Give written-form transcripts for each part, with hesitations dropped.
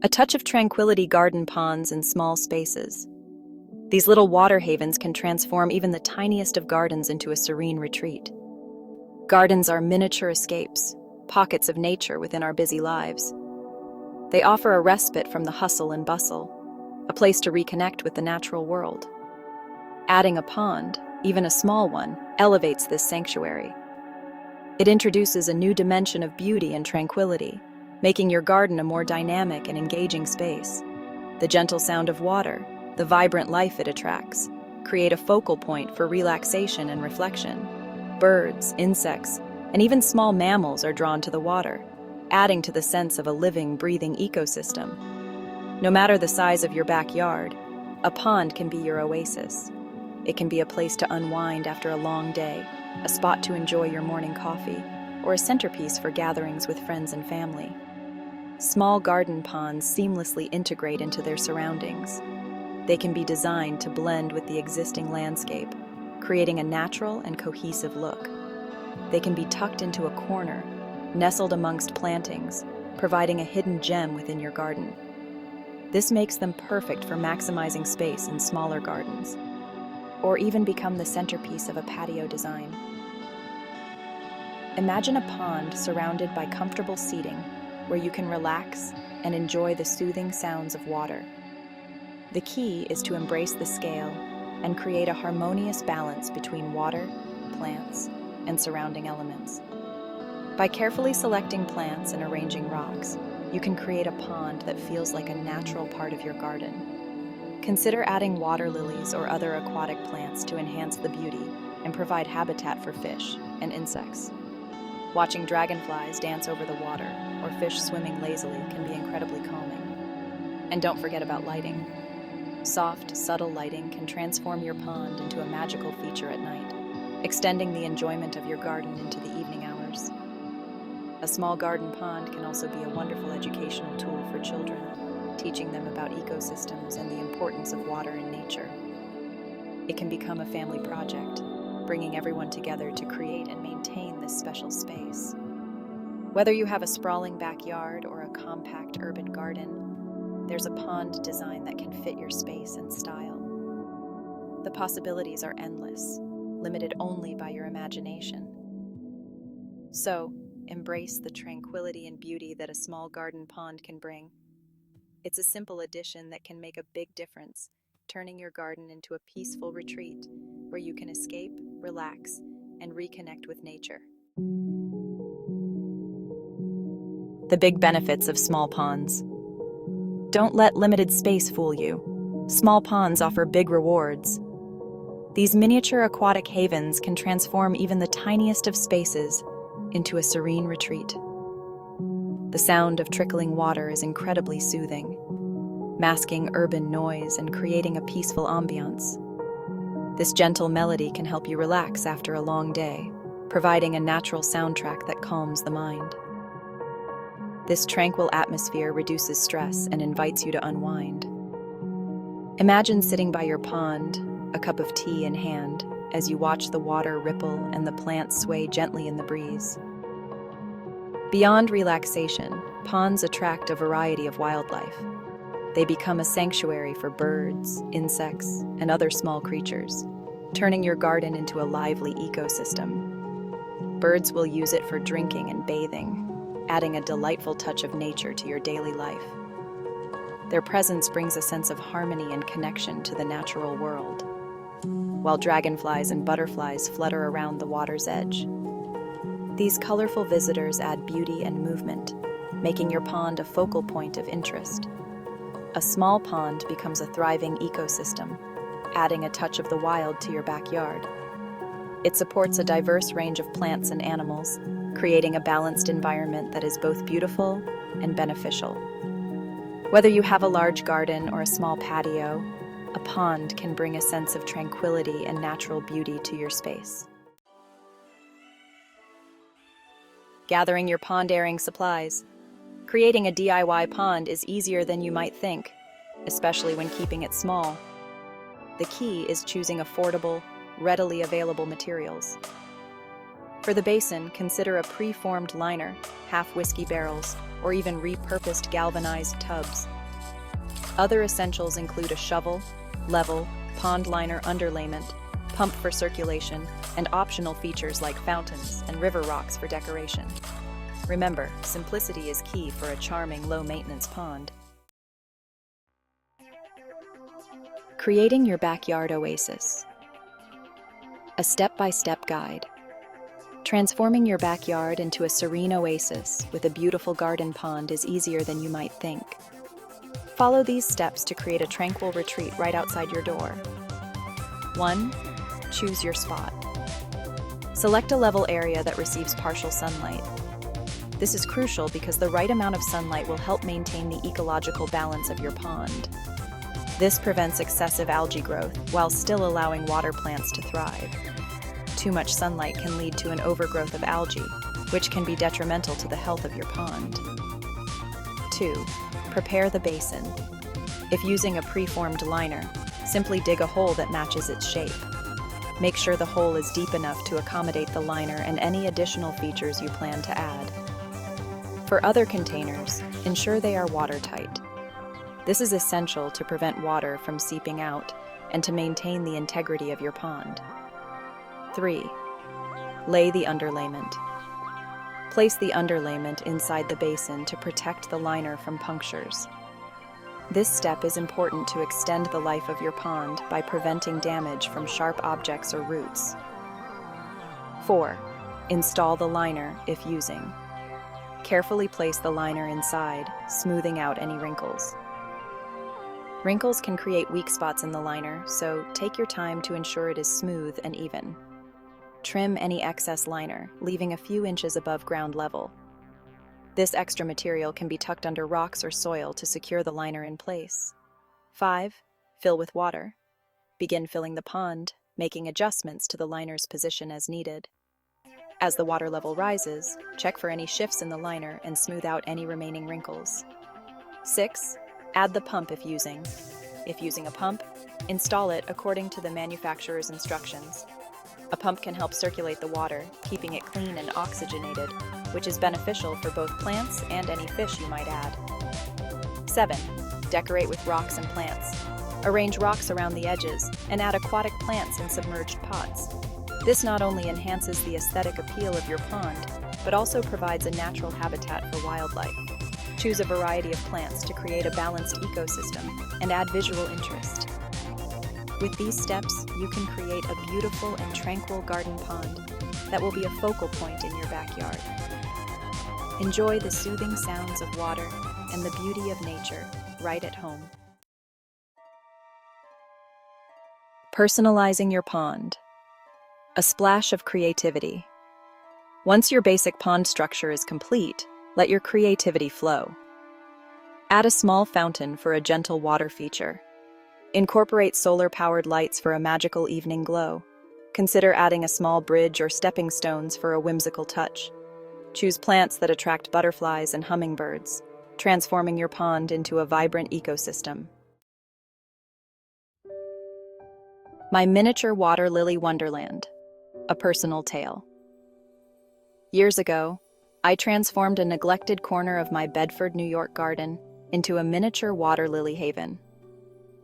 A touch of tranquility garden ponds in small spaces. These little water havens can transform even the tiniest of gardens into a serene retreat. Gardens are miniature escapes, pockets of nature within our busy lives. They offer a respite from the hustle and bustle, a place to reconnect with the natural world. Adding a pond, even a small one, elevates this sanctuary. It introduces a new dimension of beauty and tranquility, making your garden a more dynamic and engaging space. The gentle sound of water, the vibrant life it attracts, create a focal point for relaxation and reflection. Birds, insects, and even small mammals are drawn to the water, adding to the sense of a living, breathing ecosystem. No matter the size of your backyard, a pond can be your oasis. It can be a place to unwind after a long day, a spot to enjoy your morning coffee, or a centerpiece for gatherings with friends and family. Small garden ponds seamlessly integrate into their surroundings. They can be designed to blend with the existing landscape, creating a natural and cohesive look. They can be tucked into a corner, nestled amongst plantings, providing a hidden gem within your garden. This makes them perfect for maximizing space in smaller gardens, or even become the centerpiece of a patio design. Imagine a pond surrounded by comfortable seating where you can relax and enjoy the soothing sounds of water. The key is to embrace the scale and create a harmonious balance between water, plants, and surrounding elements. By carefully selecting plants and arranging rocks, you can create a pond that feels like a natural part of your garden. Consider adding water lilies or other aquatic plants to enhance the beauty and provide habitat for fish and insects. Watching dragonflies dance over the water or fish swimming lazily can be incredibly calming. And don't forget about lighting. Soft, subtle lighting can transform your pond into a magical feature at night, extending the enjoyment of your garden into the evening hours. A small garden pond can also be a wonderful educational tool for children, teaching them about ecosystems and the importance of water in nature. It can become a family project, bringing everyone together to create and maintain this special space. Whether you have a sprawling backyard or a compact urban garden, there's a pond design that can fit your space and style. The possibilities are endless, limited only by your imagination. So, embrace the tranquility and beauty that a small garden pond can bring. It's a simple addition that can make a big difference, turning your garden into a peaceful retreat where you can escape, relax, and reconnect with nature. The big benefits of small ponds. Don't let limited space fool you. Small ponds offer big rewards. These miniature aquatic havens can transform even the tiniest of spaces into a serene retreat. The sound of trickling water is incredibly soothing, masking urban noise and creating a peaceful ambiance. This gentle melody can help you relax after a long day, providing a natural soundtrack that calms the mind. This tranquil atmosphere reduces stress and invites you to unwind. Imagine sitting by your pond, a cup of tea in hand, as you watch the water ripple and the plants sway gently in the breeze. Beyond relaxation, ponds attract a variety of wildlife. They become a sanctuary for birds, insects, and other small creatures, turning your garden into a lively ecosystem. Birds will use it for drinking and bathing, adding a delightful touch of nature to your daily life. Their presence brings a sense of harmony and connection to the natural world, while dragonflies and butterflies flutter around the water's edge. These colorful visitors add beauty and movement, making your pond a focal point of interest. A small pond becomes a thriving ecosystem, adding a touch of the wild to your backyard. It supports a diverse range of plants and animals, creating a balanced environment that is both beautiful and beneficial. Whether you have a large garden or a small patio, a pond can bring a sense of tranquility and natural beauty to your space. Gathering your pond-ering supplies. Creating a DIY pond is easier than you might think, especially when keeping it small. The key is choosing affordable, readily available materials. For the basin, consider a pre-formed liner, half whiskey barrels, or even repurposed galvanized tubs. Other essentials include a shovel, level, pond liner underlayment, pump for circulation, and optional features like fountains and river rocks for decoration. Remember, simplicity is key for a charming, low-maintenance pond. Creating your backyard oasis. A step-by-step guide. Transforming your backyard into a serene oasis with a beautiful garden pond is easier than you might think. Follow these steps to create a tranquil retreat right outside your door. 1. Choose your spot. Select a level area that receives partial sunlight. This is crucial because the right amount of sunlight will help maintain the ecological balance of your pond. This prevents excessive algae growth while still allowing water plants to thrive. Too much sunlight can lead to an overgrowth of algae, which can be detrimental to the health of your pond. 2. Prepare the basin. If using a preformed liner, simply dig a hole that matches its shape. Make sure the hole is deep enough to accommodate the liner and any additional features you plan to add. For other containers, ensure they are watertight. This is essential to prevent water from seeping out and to maintain the integrity of your pond. 3. Lay the underlayment. Place the underlayment inside the basin to protect the liner from punctures. This step is important to extend the life of your pond by preventing damage from sharp objects or roots. 4. Install the liner if using. Carefully place the liner inside, smoothing out any wrinkles. Wrinkles can create weak spots in the liner, so take your time to ensure it is smooth and even. Trim any excess liner, leaving a few inches above ground level. This extra material can be tucked under rocks or soil to secure the liner in place. 5. Fill with water. Begin filling the pond, making adjustments to the liner's position as needed. As the water level rises, check for any shifts in the liner and smooth out any remaining wrinkles. 6. Add the pump if using. If using a pump, install it according to the manufacturer's instructions. A pump can help circulate the water, keeping it clean and oxygenated, which is beneficial for both plants and any fish you might add. 7. Decorate with rocks and plants. Arrange rocks around the edges and add aquatic plants in submerged pots. This not only enhances the aesthetic appeal of your pond, but also provides a natural habitat for wildlife. Choose a variety of plants to create a balanced ecosystem and add visual interest. With these steps, you can create a beautiful and tranquil garden pond that will be a focal point in your backyard. Enjoy the soothing sounds of water and the beauty of nature right at home. Personalizing your pond. A splash of creativity. Once your basic pond structure is complete, let your creativity flow. Add a small fountain for a gentle water feature. Incorporate solar-powered lights for a magical evening glow. Consider adding a small bridge or stepping stones for a whimsical touch. Choose plants that attract butterflies and hummingbirds, transforming your pond into a vibrant ecosystem. My miniature water lily wonderland, a personal tale. Years ago, I transformed a neglected corner of my Bedford, New York garden into a miniature water lily haven.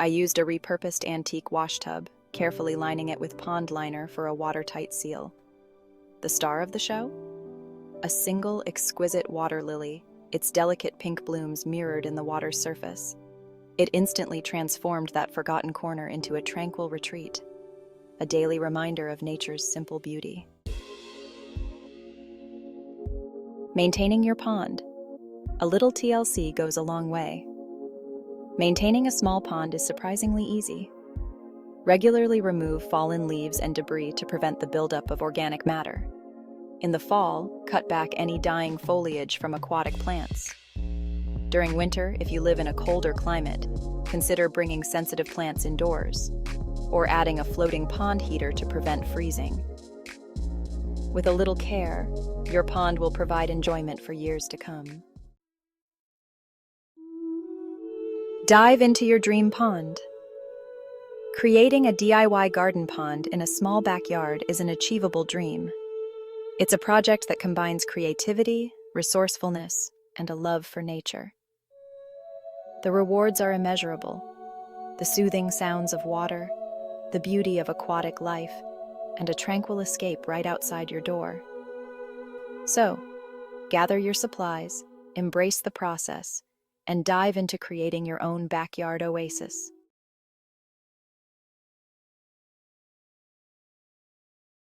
I used a repurposed antique washtub, carefully lining it with pond liner for a watertight seal. The star of the show? A single exquisite water lily, its delicate pink blooms mirrored in the water's surface. It instantly transformed that forgotten corner into a tranquil retreat, a daily reminder of nature's simple beauty. Maintaining your pond. A little TLC goes a long way. Maintaining a small pond is surprisingly easy. Regularly remove fallen leaves and debris to prevent the buildup of organic matter. In the fall, cut back any dying foliage from aquatic plants. During winter, if you live in a colder climate, consider bringing sensitive plants indoors, or adding a floating pond heater to prevent freezing. With a little care, your pond will provide enjoyment for years to come. Dive into your dream pond. Creating a DIY garden pond in a small backyard is an achievable dream. It's a project that combines creativity, resourcefulness, and a love for nature. The rewards are immeasurable: the soothing sounds of water, the beauty of aquatic life, and a tranquil escape right outside your door. So, gather your supplies, embrace the process, and dive into creating your own backyard oasis.